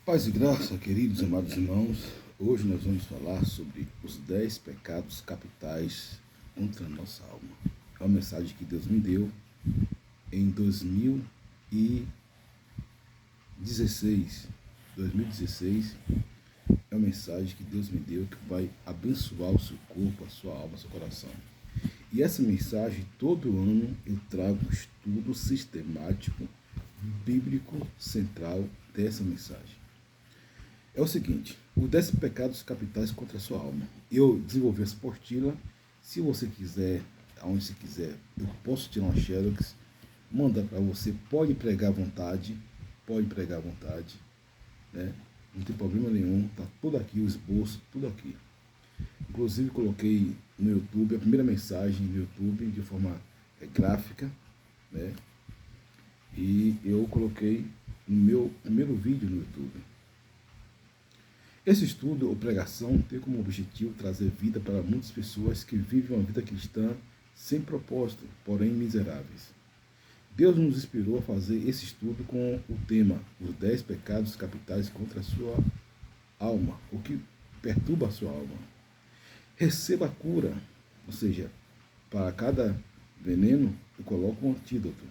Paz e graça, queridos e amados irmãos. Hoje nós vamos falar sobre os 10 pecados capitais contra a nossa alma. É uma mensagem que Deus me deu em 2016. 2016 é uma mensagem que Deus me deu que vai abençoar o seu corpo, a sua alma, o seu coração. E essa mensagem, todo ano, eu trago um estudo sistemático, bíblico, central dessa mensagem. É o seguinte, os 10 pecados capitais contra a sua alma. Eu desenvolvi essa apostila. Se você quiser, aonde você quiser, eu posso tirar uma xerox, mandar para você. Pode pregar à vontade, né? Não tem problema nenhum. Tá tudo aqui, o esboço, tudo aqui. Inclusive coloquei no YouTube, a primeira mensagem no YouTube, de forma gráfica, né? E eu coloquei no meu primeiro vídeo no YouTube. Esse estudo ou pregação tem como objetivo trazer vida para muitas pessoas que vivem uma vida cristã sem propósito, porém miseráveis. Deus nos inspirou a fazer esse estudo com o tema Os 10 pecados capitais contra a sua alma, o que perturba a sua alma. Receba a cura, ou seja, para cada veneno eu coloco um antídoto,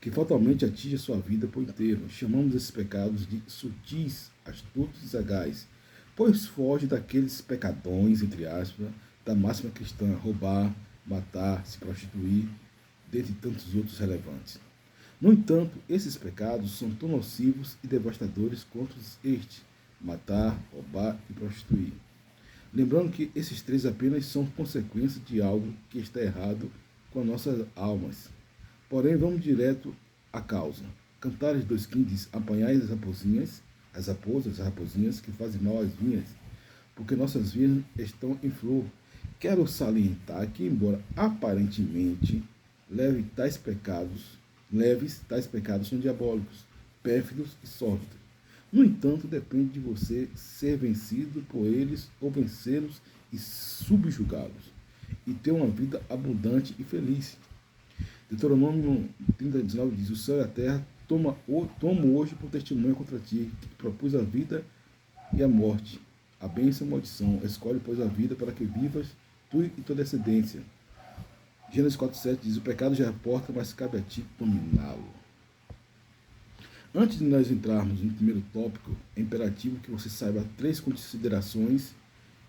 que fatalmente atinge a sua vida por inteiro. Chamamos esses pecados de sutis, astutos e sagazes, pois foge daqueles pecadões, entre aspas, da máxima cristã: roubar, matar, se prostituir, dentre tantos outros relevantes. No entanto, esses pecados são tão nocivos e devastadores quanto estes: matar, roubar e prostituir. Lembrando que esses três apenas são consequências de algo que está errado com nossas almas. Porém, vamos direto à causa. Cantares 2,15 diz: apanhai as raposinhas que fazem mal às vinhas, porque nossas vinhas estão em flor. Quero salientar que, embora aparentemente leves, tais pecados são diabólicos, pérfidos e sórdidos. No entanto, depende de você ser vencido por eles ou vencê-los e subjugá-los, e ter uma vida abundante e feliz. Deuteronômio 30:19 diz: o céu e a terra tomo hoje por testemunha contra ti, que propus a vida e a morte, a bênção e a maldição. Escolhe, pois, a vida para que vivas tu e tua descendência. Gênesis 4:7 diz: o pecado já é a porta, mas cabe a ti dominá-lo. Antes de nós entrarmos no primeiro tópico, é imperativo que você saiba 3 considerações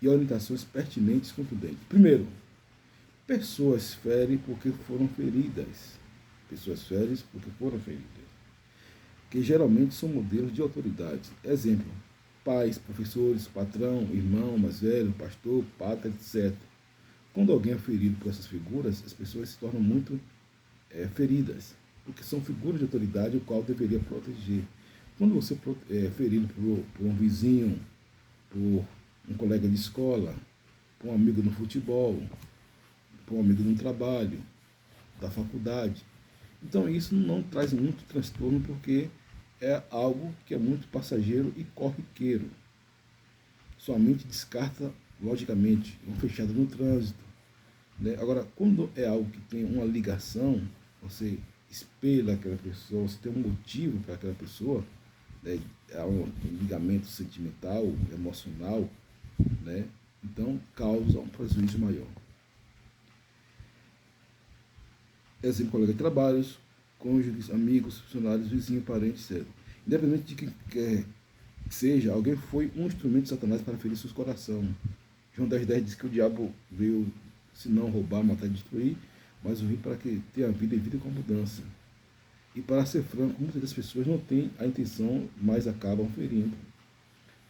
e orientações pertinentes e contundentes. Primeiro, pessoas ferem porque foram feridas. Pessoas ferem porque foram feridas. Que geralmente são modelos de autoridade. Exemplo: pais, professores, patrão, irmão mais velho, pastor, pátria, etc. Quando alguém é ferido por essas figuras, as pessoas se tornam muito feridas, porque são figuras de autoridade o qual deveria proteger. Quando você é ferido por um vizinho, por um colega de escola, por um amigo no futebol, por um amigo no trabalho, da faculdade, então isso não traz muito transtorno, porque é algo que é muito passageiro e corriqueiro. Sua mente descarta logicamente, um fechado no trânsito, né? Agora, quando é algo que tem uma ligação, você espelha aquela pessoa, você tem um motivo para aquela pessoa, né? Há um ligamento sentimental, emocional, né? Então causa um prejuízo maior. Exemplo: colega de trabalhos, cônjuges, amigos, funcionários, vizinhos, parentes, etc. Independente de quem quer que seja, alguém foi um instrumento de Satanás para ferir seus corações. João 10,10 diz que o diabo veio, se não roubar, matar e destruir, mas veio para que tenha vida e vida com abundância. E, para ser franco, muitas das pessoas não têm a intenção, mas acabam ferindo.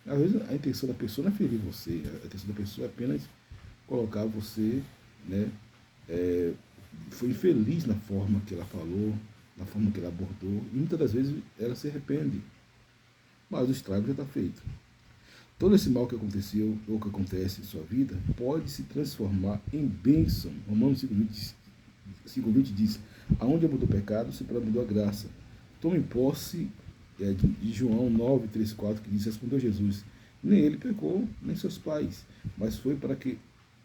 Às vezes a intenção da pessoa não é ferir você, a intenção da pessoa é apenas colocar você, né, foi infeliz na forma que ela falou, na forma que ela abordou, e muitas das vezes ela se arrepende, mas o estrago já está feito. Todo esse mal que aconteceu ou que acontece em sua vida pode se transformar em bênção. Romanos 5,20 diz: aonde abundou o pecado, se abundou a graça. Tome posse de João 9,3,4, que diz: respondeu Jesus: nem ele pecou, nem seus pais, mas foi para que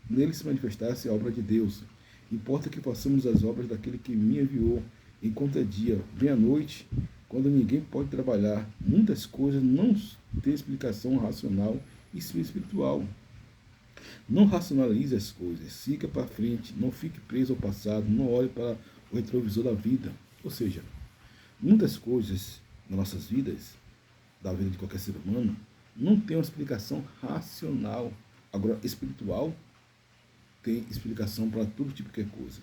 nele se manifestasse a obra de Deus. Importa que façamos as obras daquele que me enviou, enquanto é dia. Vem a noite, quando ninguém pode trabalhar, muitas coisas não têm explicação racional e espiritual. Não racionalize as coisas, siga para frente, não fique preso ao passado, não olhe para o retrovisor da vida. Ou seja, muitas coisas nas nossas vidas, da vida de qualquer ser humano, não tem uma explicação racional. Agora, espiritual tem explicação para todo tipo de coisa.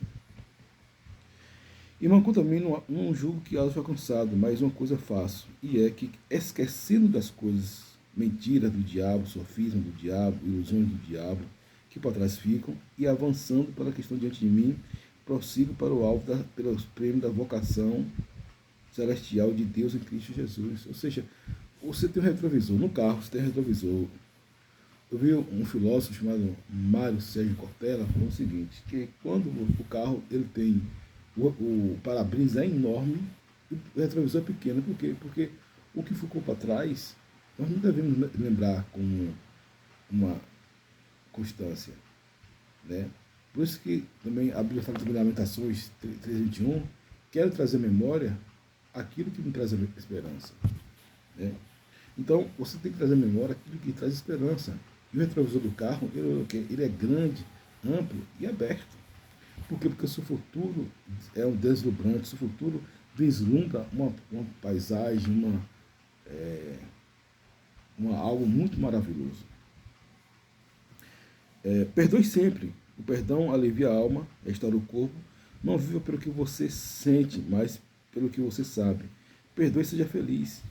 Irmão, quanto a mim, não julgo que algo foi alcançado, mas uma coisa faço, e é que, esquecendo das coisas, mentiras do diabo, sofisma do diabo, ilusões do diabo, que para trás ficam, e avançando pela questão diante de mim, prossigo para o alvo pelos prêmios da vocação celestial de Deus em Cristo Jesus. Ou seja, você tem um retrovisor. No carro, você tem um retrovisor. Eu vi um filósofo chamado Mário Sérgio Cortella falando o seguinte, que quando o carro ele tem o para-brisa é enorme e o retrovisor é pequeno. Por quê? Porque o que ficou para trás, nós não devemos lembrar como uma constância, né? Por isso que também a Bíblia fala de Lamentações 3:21, quero trazer à memória aquilo que me traz a esperança, né? Então, você tem que trazer à memória aquilo que traz esperança. E o retrovisor do carro, ele é grande, amplo e aberto. Por quê? Porque o seu futuro é um deslumbrante, o seu futuro vislumbra uma paisagem, algo muito maravilhoso. Perdoe sempre. O perdão alivia a alma, restaura o corpo. Não viva pelo que você sente, mas pelo que você sabe. Perdoe e seja feliz.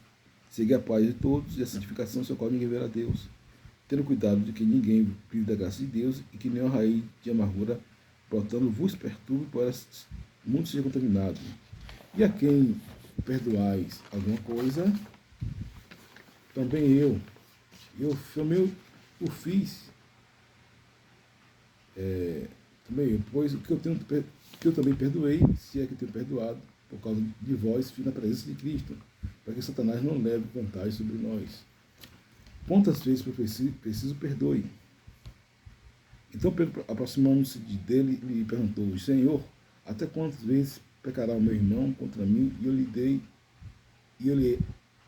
Siga a paz de todos e a santificação, seu qual ninguém verá Deus. Tendo cuidado de que ninguém vive da graça de Deus e que nenhuma raiz de amargura brotando vos perturbe, para muitos sejam contaminados. E a quem perdoais alguma coisa, também eu fiz. Também, pois o que eu também perdoei, se é que tenho perdoado, por causa de vós, fiz na presença de Cristo, para que Satanás não leve vantagem sobre nós. Quantas vezes preciso perdoe? Então Pedro, aproximando-se dele, lhe perguntou, Senhor, até quantas vezes pecará o meu irmão contra mim e eu lhe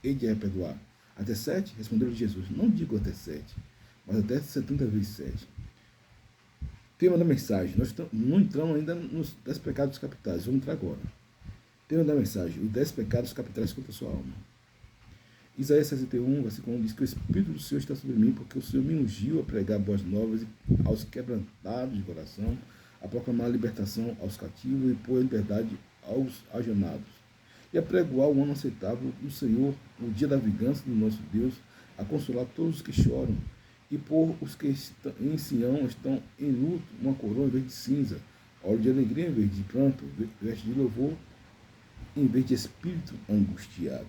hei de perdoar? Até 7? Respondeu-lhe Jesus, não digo até 7, mas até 70 vezes 7. Tema da mensagem, nós não entramos ainda nos 10 pecados capitais, vamos entrar agora. Tema da mensagem, os 10 pecados capitais contra a sua alma. Isaías 61, versículo 1 diz que o Espírito do Senhor está sobre mim, porque o Senhor me ungiu a pregar boas novas aos quebrantados de coração, a proclamar a libertação aos cativos e pôr a liberdade aos algenados, e a pregoar o ano aceitável do Senhor, o dia da vingança do nosso Deus, a consolar todos os que choram, e por os que em Sião estão em luto, uma coroa em vez de cinza, óleo de alegria em vez de pranto, veste de louvor em vez de espírito angustiado,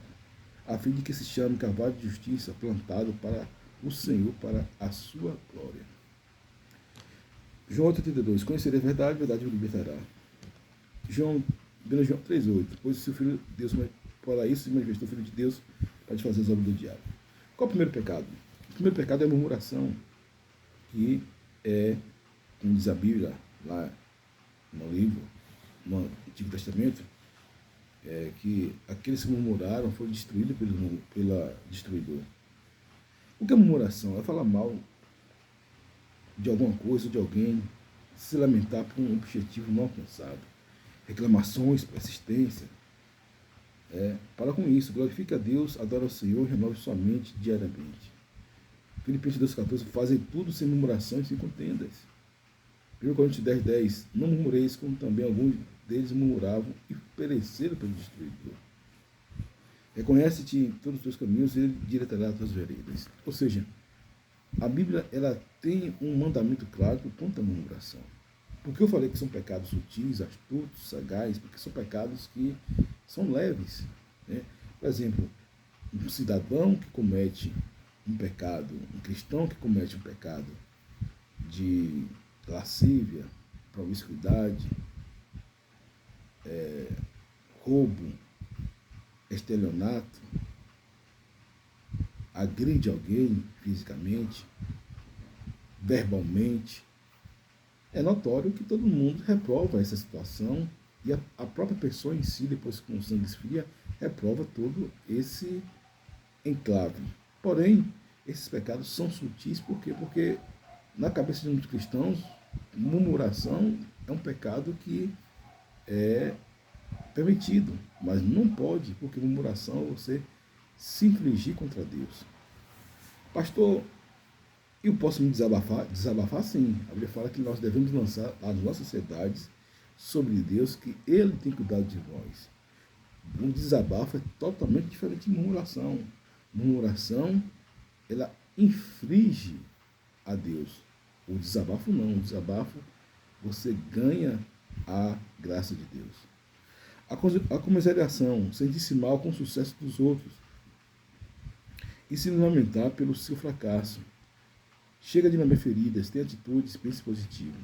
a fim de que se chame carvalho de justiça plantado para o Senhor, para a sua glória. João 8:32, conhecerei a verdade, a verdade o libertará. João 3:8, pois se o Filho de Deus, para isso se manifestou o Filho de Deus, para desfazer as obras do diabo. Qual é o primeiro pecado? O primeiro pecado é a murmuração, que é, como diz a Bíblia, lá no livro, no Antigo Testamento, que aqueles que murmuraram foram destruídos pela destruidor. O que é murmuração? É falar mal de alguma coisa, de alguém, se lamentar por um objetivo não alcançado. Reclamações, persistência. Para com isso, glorifique a Deus, adora o Senhor e renove sua mente diariamente. Filipenses 2,14, fazem tudo sem murmuração e sem contendas. 1 Coríntios 10:10, não murmureis como também alguns deles murmuravam e pereceram pelo destruidor. Reconhece-te em todos os teus caminhos e ele direitará as tuas veredas. Ou seja, a Bíblia ela tem um mandamento claro quanto à murmuração. Porque eu falei que são pecados sutis, astutos, sagazes, porque são pecados que são leves, né? Por exemplo, um cidadão que comete um pecado, um cristão que comete um pecado de lascívia, promiscuidade, roubo, estelionato, agride alguém fisicamente, verbalmente, é notório que todo mundo reprova essa situação e a própria pessoa em si, depois que o sangue esfria, reprova todo esse enclave. Porém, esses pecados são sutis, por quê? Porque na cabeça de muitos cristãos, murmuração é um pecado que é permitido, mas não pode, porque murmuração é você se infligir contra Deus. Pastor, eu posso me desabafar? Desabafar sim. A Bíblia fala que nós devemos lançar as nossas sociedades sobre Deus, que Ele tem cuidado de nós. Um desabafo é totalmente diferente de murmuração. Murmuração, ela inflige a Deus. O desabafo não. O desabafo, você ganha a graça de Deus. A comiseração, sentir-se mal com o sucesso dos outros e se lamentar pelo seu fracasso. Chega de lamber feridas, tem atitudes, pense positivo.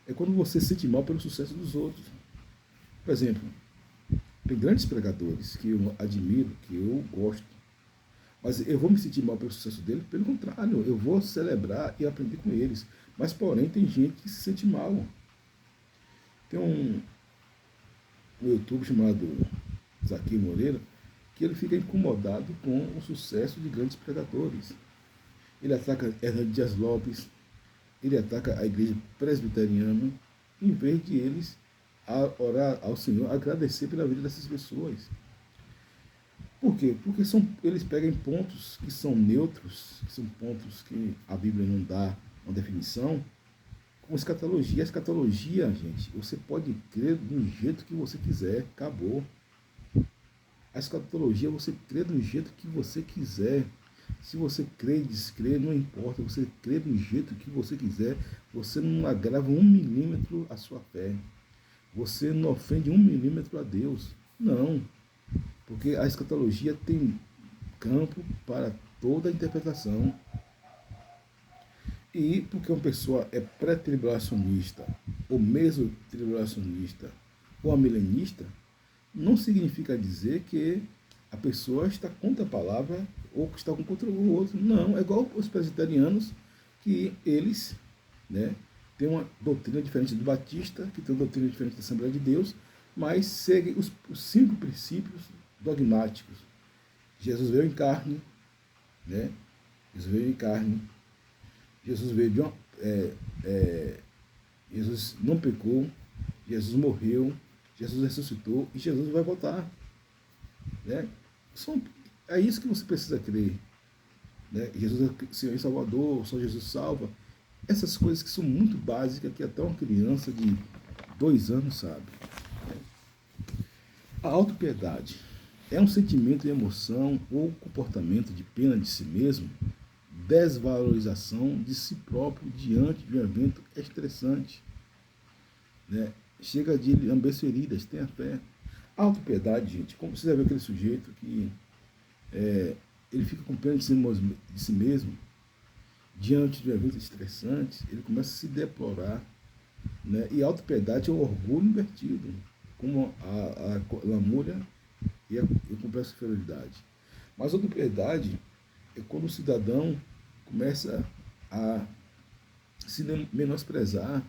É quando você se sente mal pelo sucesso dos outros. Por exemplo, tem grandes pregadores que eu admiro, que eu gosto, mas eu vou me sentir mal pelo sucesso dele? Pelo contrário, eu vou celebrar e aprender com eles. Mas, porém, tem gente que se sente mal. Tem um YouTube chamado Zaqueu Moreira, que ele fica incomodado com o sucesso de grandes pregadores. Ele ataca Hernando Dias Lopes, ele ataca a igreja presbiteriana, em vez de eles orar ao Senhor, agradecer pela vida dessas pessoas. Por quê? Porque eles pegam pontos que são neutros, que são pontos que a Bíblia não dá uma definição, como escatologia. A escatologia, gente, você pode crer do jeito que você quiser, acabou. A escatologia, você crê do jeito que você quiser. Se você crê e descrê, não importa, você crê do jeito que você quiser, você não agrava 1 milímetro a sua fé. Você não ofende 1 milímetro a Deus. Não. Porque a escatologia tem campo para toda a interpretação. E porque uma pessoa é pré-tribulacionista, ou mesmo tribulacionista, ou amilenista, não significa dizer que a pessoa está contra a palavra ou que está contra o outro. Não, é igual os presbiterianos, que eles, né, têm uma doutrina diferente do Batista, que tem uma doutrina diferente da Assembleia de Deus, mas seguem os 5 princípios dogmáticos. Jesus veio em carne, né? Jesus veio em carne. Jesus veio de uma, Jesus não pecou, Jesus morreu, Jesus ressuscitou e Jesus vai voltar. Né? É isso que você precisa crer. Né? Jesus é Senhor e Salvador, só Jesus salva. Essas coisas que são muito básicas, que até uma criança de 2 anos sabe. A autopiedade é um sentimento e emoção ou comportamento de pena de si mesmo, desvalorização de si próprio diante de um evento estressante. Né? Chega de lamber feridas, tenha fé. A autopiedade, gente, como você já viu aquele sujeito que ele fica com pena de si mesmo diante de um evento estressante, ele começa a se deplorar. Né? E a autopiedade é o orgulho invertido, como a lamúria e a completa inferioridade. Mas a autopiedade é quando o cidadão começa a se menosprezar,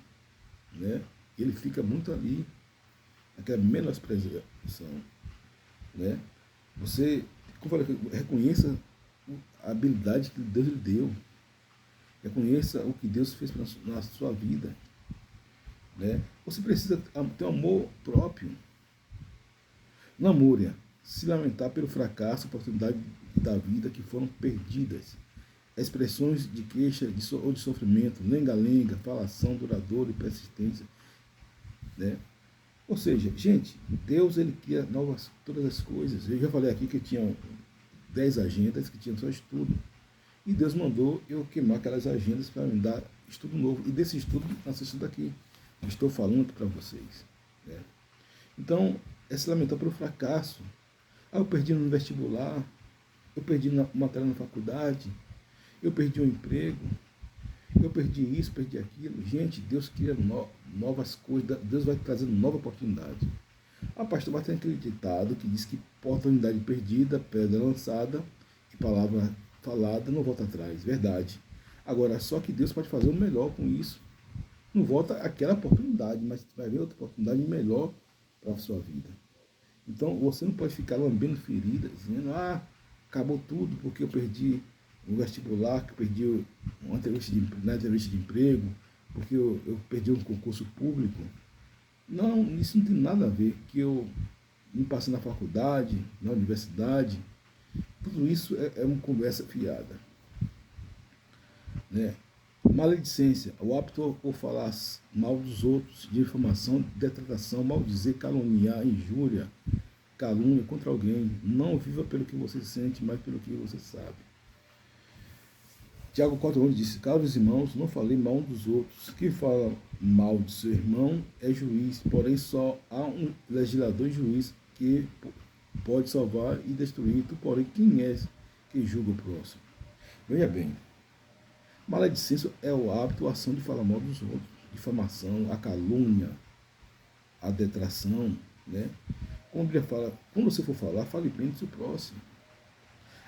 né? Ele fica muito ali, aquela menosprezação, né? Você, como eu falei, reconheça a habilidade que Deus lhe deu, reconheça o que Deus fez na sua vida, né? Você precisa ter um amor próprio. Lamúria, se lamentar pelo fracasso, oportunidade da vida que foram perdidas. Expressões de queixa ou de sofrimento, lenga-lenga, falação duradoura e persistência. Né? Ou seja, gente, Deus ele cria todas as coisas. Eu já falei aqui que tinha 10 agendas que tinham só estudo. E Deus mandou eu queimar aquelas agendas para me dar estudo novo. E desse estudo, nós estamos aqui. Eu estou falando para vocês. Né? Então, é se lamentar pelo fracasso. Eu perdi no vestibular, eu perdi uma matéria na faculdade, eu perdi um emprego, eu perdi isso, perdi aquilo. Gente, Deus cria novas coisas, Deus vai trazendo nova oportunidade. A pastor Martin tem aquele ditado que diz que oportunidade perdida, pedra lançada e palavra falada não volta atrás. Verdade. Agora, só que Deus pode fazer o melhor com isso. Não volta aquela oportunidade, mas vai haver outra oportunidade melhor para a sua vida. Então, você não pode ficar lambendo feridas, dizendo, acabou tudo porque eu perdi o vestibular, que eu perdi uma entrevista de emprego, porque eu perdi um concurso público. Não, isso não tem nada a ver, que eu me passei na faculdade, na universidade, tudo isso é uma conversa fiada. Né? Maledicência, o hábito por falar mal dos outros, difamação, detratação, maldizer, caluniar, injúria, calúnia contra alguém. Não viva pelo que você sente, mas pelo que você sabe. Tiago 4,11 disse, caros irmãos, não falei mal um dos outros. Quem fala mal de seu irmão é juiz, porém só há um legislador e juiz que pode salvar e destruir. Tu, porém, quem é que julga o próximo? Veja bem, maledicência é o hábito, a ação de falar mal dos outros, difamação, a calúnia, a detração, né? Como a Bíblia fala, quando você for falar, fale bem do seu próximo.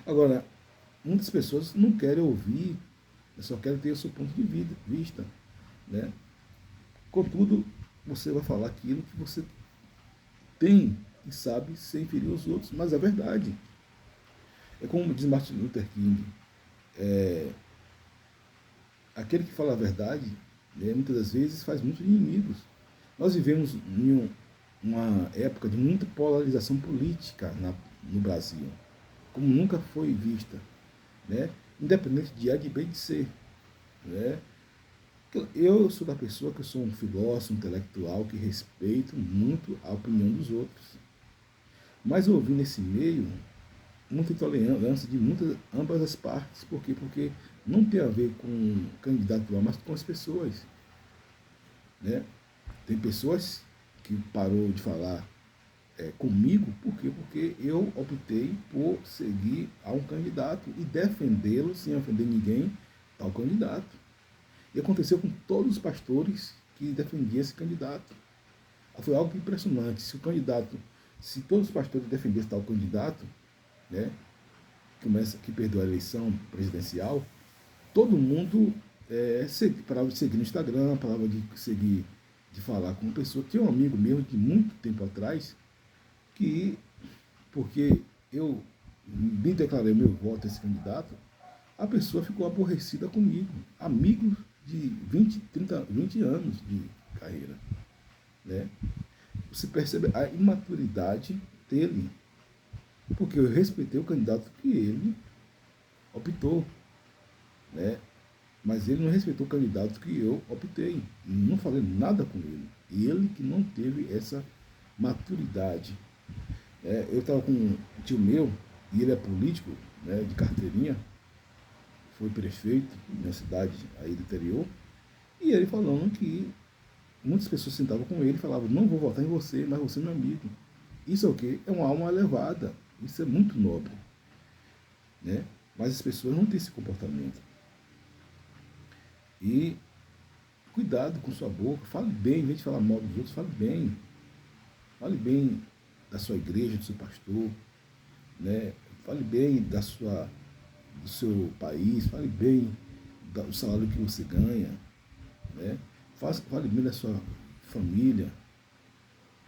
Agora, muitas pessoas não querem ouvir, só querem ter o seu ponto de vista, né? Contudo, você vai falar aquilo que você tem e sabe ser inferior aos outros, mas é verdade. É como diz Martin Luther King, aquele que fala a verdade, né, muitas das vezes faz muitos inimigos. Nós vivemos em uma época de muita polarização política no Brasil, como nunca foi vista, né? Independente de A, de B, de C. Né? Eu sou da pessoa que eu sou um filósofo, um intelectual, que respeito muito a opinião dos outros. Mas eu ouvi nesse meio muita intolerância de ambas as partes. Por quê? Porque não tem a ver com o candidato lá, mas com as pessoas. Né? Tem pessoas que parou de falar comigo, por quê? Porque eu optei por seguir a um candidato e defendê-lo sem ofender ninguém, tal candidato. E aconteceu com todos os pastores que defendiam esse candidato. Foi algo impressionante. Se todos os pastores defendessem tal candidato, né, que perdeu a eleição presidencial, todo mundo parava de seguir no Instagram, parava de seguir, de falar com uma pessoa. Tinha um amigo meu de muito tempo atrás, que, porque eu me declarei o meu voto a esse candidato, a pessoa ficou aborrecida comigo. Amigo de 20 anos de carreira. Né? Você percebe a imaturidade dele. Porque eu respeitei o candidato que ele optou. Né? Mas ele não respeitou o candidato que eu optei. Não falei nada com ele. Ele que não teve essa maturidade. Eu estava com um tio meu, e ele é político, né, de carteirinha, foi prefeito na cidade aí do interior, e ele falando que muitas pessoas sentavam com ele e falavam, não vou votar em você, mas você é meu amigo. Isso é o quê? É uma alma elevada. Isso é muito nobre. Né? Mas as pessoas não têm esse comportamento. E cuidado com sua boca, fale bem, em vez de falar mal dos outros, fale bem. Fale bem da sua igreja, do seu pastor, né? Fale bem do seu país, fale bem do salário que você ganha, né? Fale bem da sua família,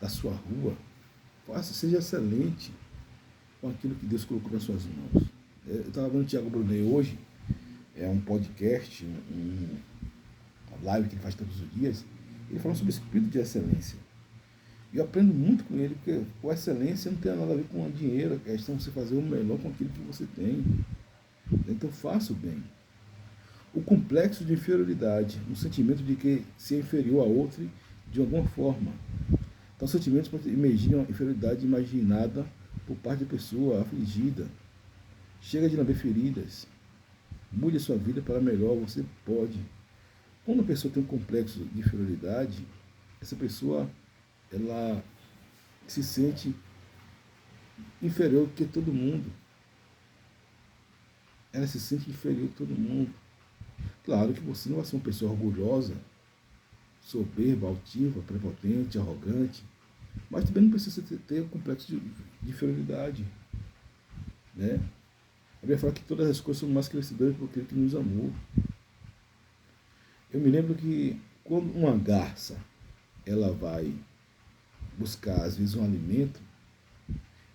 da sua rua. Seja excelente com aquilo que Deus colocou nas suas mãos. Eu estava vendo o Tiago Brunet hoje, é um podcast, uma live que ele faz todos os dias, ele fala sobre o espírito de excelência. E eu aprendo muito com ele, porque a excelência não tem nada a ver com o dinheiro, a questão é você fazer o melhor com aquilo que você tem. Então faça o bem. O complexo de inferioridade, um sentimento de que se é inferior a outro de alguma forma. Então sentimentos podem emergir uma inferioridade imaginada por parte da pessoa afligida. Chega de lamber feridas. Mude a sua vida para melhor, você pode. Quando a pessoa tem um complexo de inferioridade, essa pessoa ela se sente inferior que todo mundo. Ela se sente inferior que todo mundo. Claro que você não vai ser uma pessoa orgulhosa, soberba, altiva, prepotente, arrogante, mas também não precisa ter um complexo de inferioridade. Né? A Bíblia fala que todas as coisas são mais crescedoras por aquele que nos amou. Eu me lembro que quando uma garça ela vai buscar, às vezes, um alimento,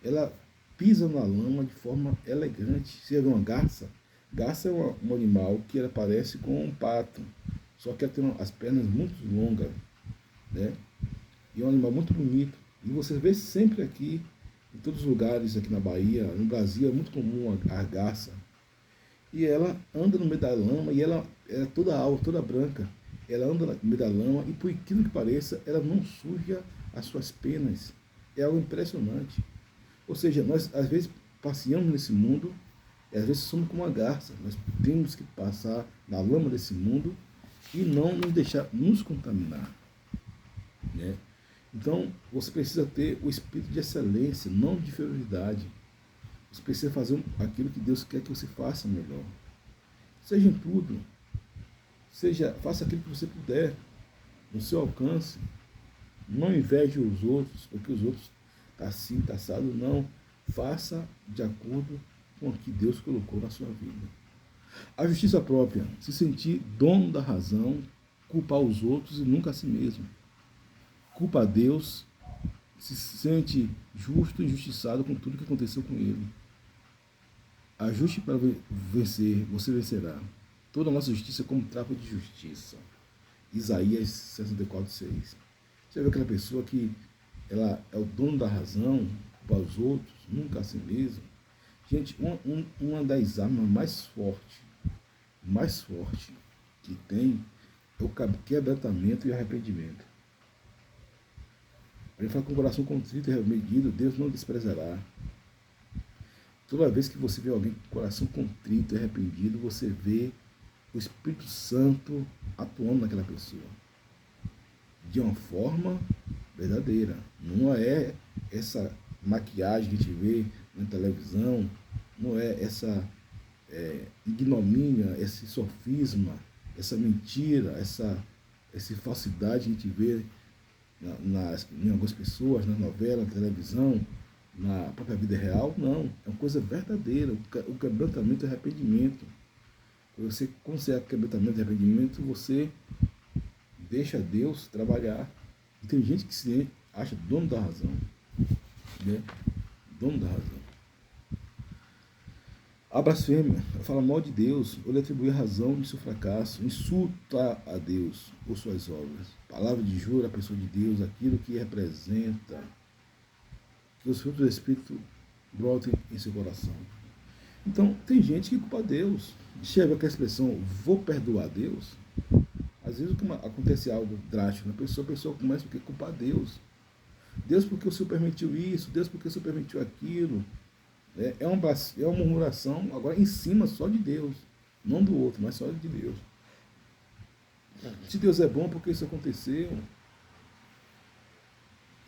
ela pisa na lama de forma elegante. Você vê uma garça? Garça é um animal que ela parece com um pato, só que ela tem as pernas muito longas, né? E é um animal muito bonito. E você vê sempre aqui, em todos os lugares aqui na Bahia, no Brasil, é muito comum a garça. E ela anda no meio da lama e ela é toda alta, toda branca. Ela anda no meio da lama e, por aquilo que pareça, ela não suja as suas penas. É algo impressionante. Ou seja, nós às vezes passeamos nesse mundo e às vezes somos como uma garça. Nós temos que passar na lama desse mundo e não nos deixar nos contaminar, né? Então, você precisa ter o espírito de excelência, não de inferioridade. Você precisa fazer aquilo que Deus quer que você faça melhor. Seja em tudo. Faça aquilo que você puder, no seu alcance. Não inveje os outros, porque os outros estão assim, está assado. Não. Faça de acordo com o que Deus colocou na sua vida. A justiça própria, se sentir dono da razão, culpar os outros e nunca a si mesmo. Culpa a Deus, se sente justo e injustiçado com tudo que aconteceu com ele. Ajuste para vencer, você vencerá. Toda a nossa justiça é como trapo de justiça. Isaías 64:6. Você vê aquela pessoa que ela é o dono da razão, culpa os outros, nunca a si mesmo. Gente, uma das armas mais forte que tem é o quebrantamento e arrependimento. A gente fala com o coração contrito e arrependido, Deus não desprezará. Toda vez que você vê alguém com o coração contrito e arrependido, você vê o Espírito Santo atuando naquela pessoa. De uma forma verdadeira. Não é essa maquiagem que a gente vê na televisão, não é essa ignomínia, esse sofisma, essa mentira, essa falsidade que a gente vê em algumas pessoas, na novela, na televisão, na própria vida real. Não, é uma coisa verdadeira, o quebrantamento e arrependimento. Quando você consegue quebrantamento e arrependimento, você deixa Deus trabalhar. E tem gente que se acha dono da razão, né? Dono da razão. A blasfêmia, fala mal de Deus, ou lhe atribui a razão de seu fracasso, insulta a Deus ou suas obras. Palavra de jura a pessoa de Deus, aquilo que representa, que os frutos do Espírito brotem em seu coração. Então, tem gente que culpa Deus. Chega com a expressão, vou perdoar Deus. Às vezes acontece algo drástico na pessoa, a pessoa começa a culpar Deus. Deus porque o Senhor permitiu isso, Deus porque o Senhor permitiu aquilo. É uma murmuração agora em cima só de Deus. Não do outro, mas só de Deus. Se Deus é bom, por que isso aconteceu?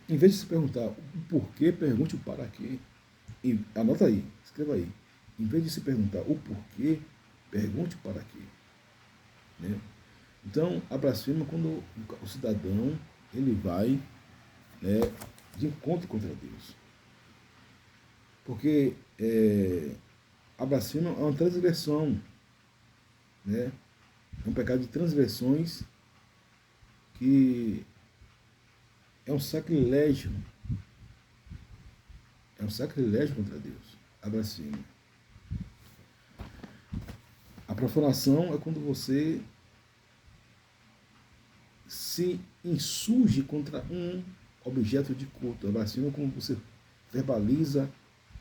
Em vez de se perguntar o porquê, pergunte o para quê. E anota aí, escreva aí. Em vez de se perguntar o porquê, pergunte o para quê. Né? Então, a blasfêmia, quando o cidadão ele vai, né, de encontro contra Deus. Porque a blasfêmia é uma transgressão, né? É um pecado de transgressões que é um sacrilégio. É um sacrilégio contra Deus, a blasfêmia. A profanação é quando você se insurge contra um objeto de culto. A blasfêmia é quando você verbaliza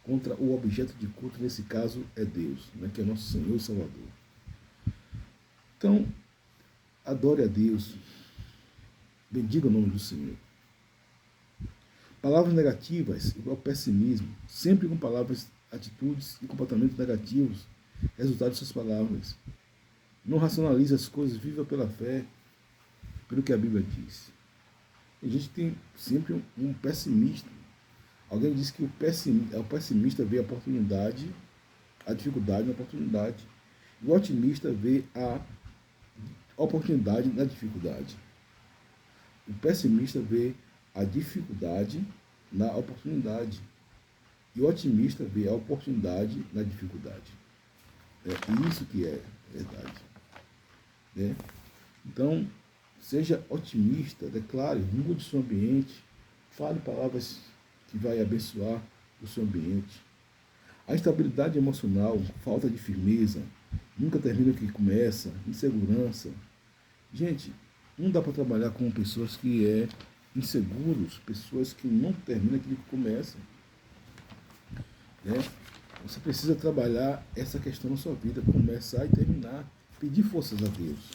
contra o objeto de culto, nesse caso é Deus, né, que é nosso Senhor e Salvador. Então, adore a Deus, bendiga o nome do Senhor. Palavras negativas, igual pessimismo, sempre com palavras, atitudes e comportamentos negativos, resultado de suas palavras. Não racionalize as coisas, viva pela fé, pelo que a Bíblia diz. A gente tem sempre um pessimista. Alguém disse que o pessimista vê a oportunidade, a dificuldade na oportunidade. O otimista vê a oportunidade na dificuldade. O pessimista vê a dificuldade na oportunidade. E o otimista vê a oportunidade na dificuldade. É isso que é verdade. Né? Então, seja otimista, declare, mude seu ambiente, fale palavras que vai abençoar do seu ambiente. A instabilidade emocional, falta de firmeza, nunca termina o que começa, insegurança. Gente, não dá para trabalhar com pessoas que inseguros, pessoas que não terminam aquilo que começam. Né? Você precisa trabalhar essa questão na sua vida, começar e terminar. Pedir forças a Deus.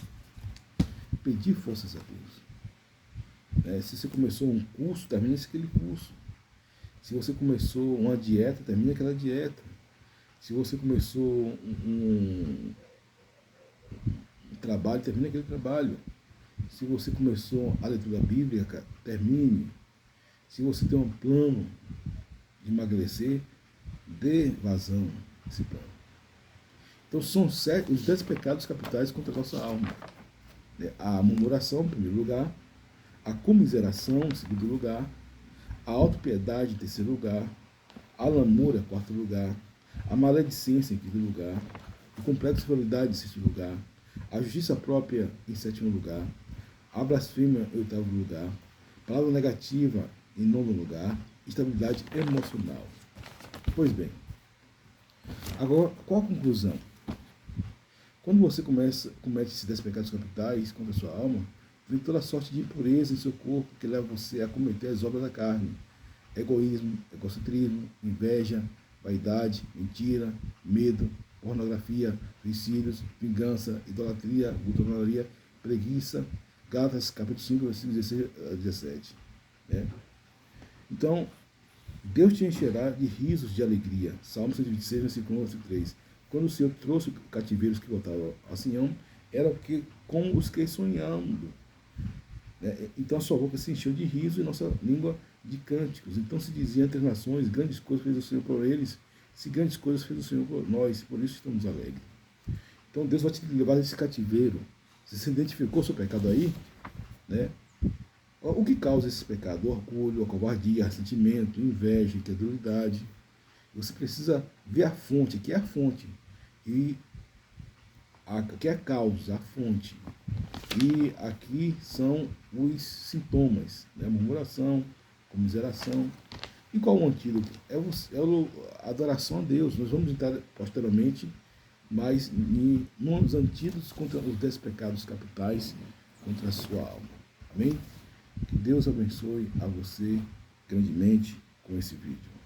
Pedir forças a Deus. Né? Se você começou um curso, termine aquele curso. Se você começou uma dieta, termine aquela dieta. Se você começou um trabalho, termine aquele trabalho. Se você começou a leitura bíblica, termine. Se você tem um plano de emagrecer, dê vazão a esse plano. Então são os 10 pecados capitais contra a nossa alma. A murmuração, em primeiro lugar, a comiseração, em segundo lugar, a autopiedade, em terceiro lugar, a lamúria, em quarto lugar, a maledicência, em quinto lugar, o complexo de inferioridade, em sexto lugar, a justiça própria, em sétimo lugar, a blasfêmia, em oitavo lugar, palavra negativa, em nono lugar, estabilidade emocional. Pois bem, agora, qual a conclusão? Quando você comete esses 10 pecados capitais contra a sua alma, vem toda sorte de impureza em seu corpo que leva você a cometer as obras da carne. Egoísmo, egocentrismo, inveja, vaidade, mentira, medo, pornografia, suicídios, vingança, idolatria, glutonaria, preguiça. Gálatas capítulo 5, versículos 16 a 17. Né? Então, Deus te encherá de risos de alegria. Salmo 126, versículo 3. Quando o Senhor trouxe cativeiros que voltavam a Sião, era com os que sonhando. Né? Então a sua boca se encheu de riso e nossa língua de cânticos. Então se dizia entre as nações, grandes coisas fez o Senhor por eles, se grandes coisas fez o Senhor por nós, por isso estamos alegres. Então Deus vai te levar desse cativeiro. Você identificou o seu pecado aí? Né? O que causa esse pecado? O orgulho, a covardia, ressentimento, inveja, incredulidade. Você precisa ver a fonte, que é a fonte. E aqui é a causa, a fonte. E aqui são os sintomas, né? Murmuração, comiseração. E qual o antídoto? É a adoração a Deus. Nós vamos entrar posteriormente, mas nos antídotos contra os 10 pecados capitais contra a sua alma. Amém? Que Deus abençoe a você grandemente com esse vídeo.